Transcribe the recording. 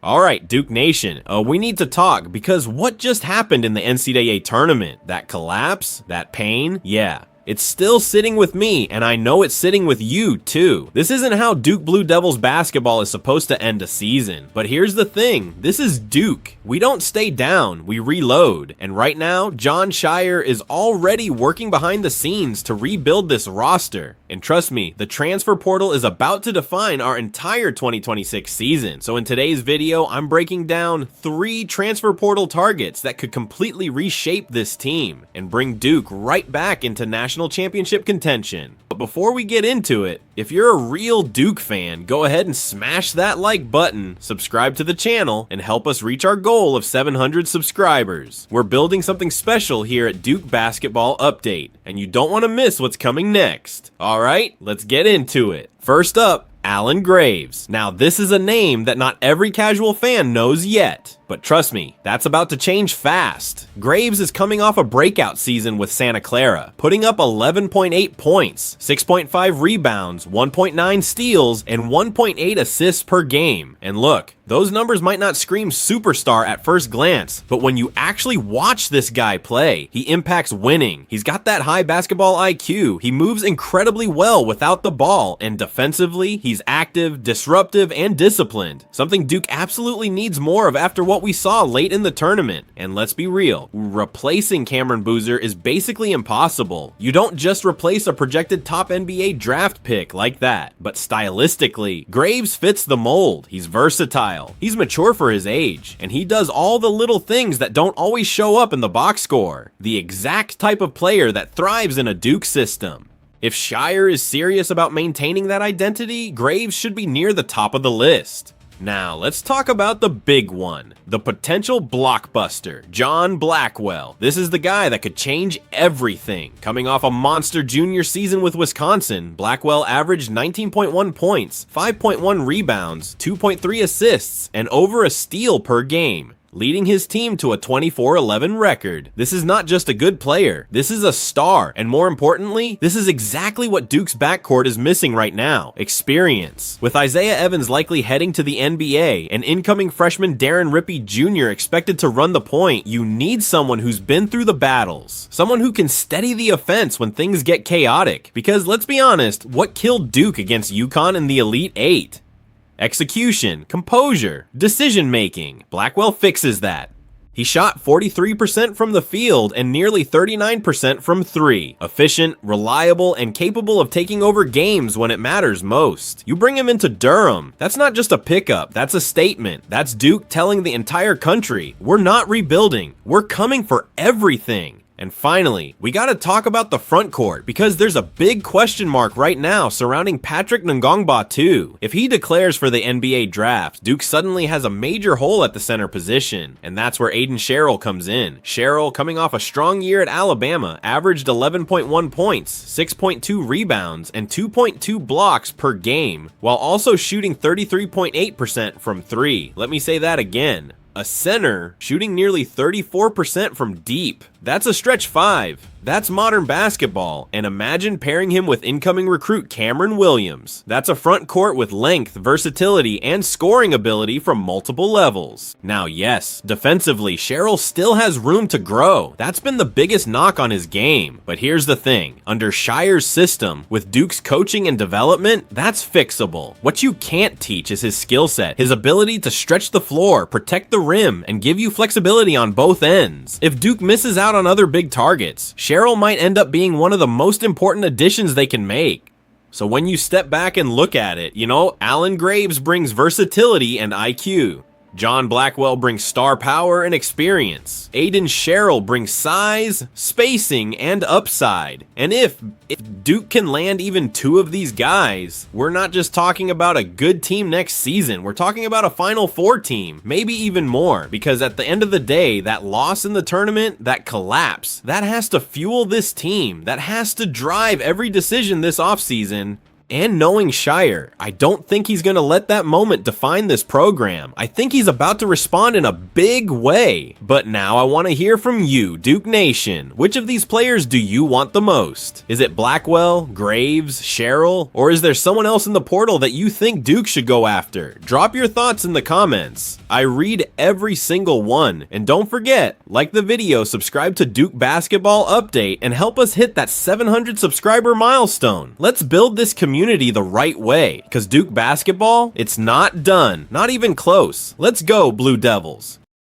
Alright, Duke Nation, we need to talk because what just happened in the NCAA tournament? That collapse? That pain? Yeah. It's still sitting with me, and I know it's sitting with you, too. This isn't how Duke Blue Devils basketball is supposed to end a season. But here's the thing, this is Duke. We don't stay down, we reload. And right now, Jon Scheyer is already working behind the scenes to rebuild this roster. And trust me, the transfer portal is about to define our entire 2026 season. So in today's video, I'm breaking down 3 transfer portal targets that could completely reshape this team and bring Duke right back into national championship contention. But before we get into it, if you're a real Duke fan, go ahead and smash that like button, subscribe to the channel, and help us reach our goal of 700 subscribers. We're building something special here at Duke Basketball Update, and you don't want to miss what's coming next. Alright, let's get into it. First up, Allen Graves. Now this is a name that not every casual fan knows yet, but trust me, that's about to change fast. Graves is coming off a breakout season with Santa Clara, putting up 11.8 points, 6.5 rebounds, 1.9 steals, and 1.8 assists per game. And look, those numbers might not scream superstar at first glance, but when you actually watch this guy play, he impacts winning. He's got that high basketball IQ, he moves incredibly well without the ball, and defensively, he's active, disruptive, and disciplined. Something Duke absolutely needs more of after what we saw late in the tournament. And let's be real, replacing Cameron Boozer is basically impossible. You don't just replace a projected top NBA draft pick like that, but stylistically, Graves fits the mold. He's versatile, he's mature for his age, and he does all the little things that don't always show up in the box score. The exact type of player that thrives in a Duke system. If Scheyer is serious about maintaining that identity, Graves should be near the top of the list. Now, let's talk about the big one, the potential blockbuster, John Blackwell. This is the guy that could change everything. Coming off a monster junior season with Wisconsin, Blackwell averaged 19.1 points, 5.1 rebounds, 2.3 assists, and over a steal per game, leading his team to a 24-11 record. This is not just a good player, this is a star, and more importantly, this is exactly what Duke's backcourt is missing right now, experience. With Isaiah Evans likely heading to the NBA, and incoming freshman Darren Rippey Jr. expected to run the point, you need someone who's been through the battles, someone who can steady the offense when things get chaotic, because let's be honest, what killed Duke against UConn in the Elite Eight? Execution, composure, decision-making. Blackwell fixes that. He shot 43% from the field and nearly 39% from 3. Efficient, reliable, and capable of taking over games when it matters most. You bring him into Durham. That's not just a pickup, that's a statement. That's Duke telling the entire country, we're not rebuilding, we're coming for everything. And finally, we gotta talk about the front court because there's a big question mark right now surrounding Patrick Ngongba too. If he declares for the NBA draft, Duke suddenly has a major hole at the center position, and that's where Cheryl comes in. Cheryl, coming off a strong year at Alabama, averaged 11.1 points, 6.2 rebounds, and 2.2 blocks per game, while also shooting 33.8% from 3. Let me say that again. A center shooting nearly 34% from deep. That's a stretch 5. That's modern basketball, and imagine pairing him with incoming recruit Cameron Williams. That's a front court with length, versatility, and scoring ability from multiple levels. Now yes, defensively, Cheryl still has room to grow. That's been the biggest knock on his game. But here's the thing, under Scheyer's system, with Duke's coaching and development, that's fixable. What you can't teach is his skill set, his ability to stretch the floor, protect the rim, and give you flexibility on both ends. If Duke misses out on other big targets, Cheryl might end up being one of the most important additions they can make. So when you step back and look at it, Allen Graves brings versatility and IQ. John Blackwell brings star power and experience. Aiden Cheryl brings size, spacing, and upside. And if Duke can land even 2 of these guys, we're not just talking about a good team next season, we're talking about a Final Four team, maybe even more, because at the end of the day, that loss in the tournament, that collapse, that has to fuel this team, that has to drive every decision this offseason, And knowing Shire, I don't think he's going to let that moment define this program. I think he's about to respond in a big way. But now I want to hear from you, Duke Nation. Which of these players do you want the most? Is it Blackwell, Graves, Cheryl, or is there someone else in the portal that you think Duke should go after? Drop your thoughts in the comments. I read every single one. And don't forget, like the video, subscribe to Duke Basketball Update, and help us hit that 700 subscriber milestone. Let's build this community the right way, because Duke Basketball, it's not done. Not even close. Let's go, Blue Devils.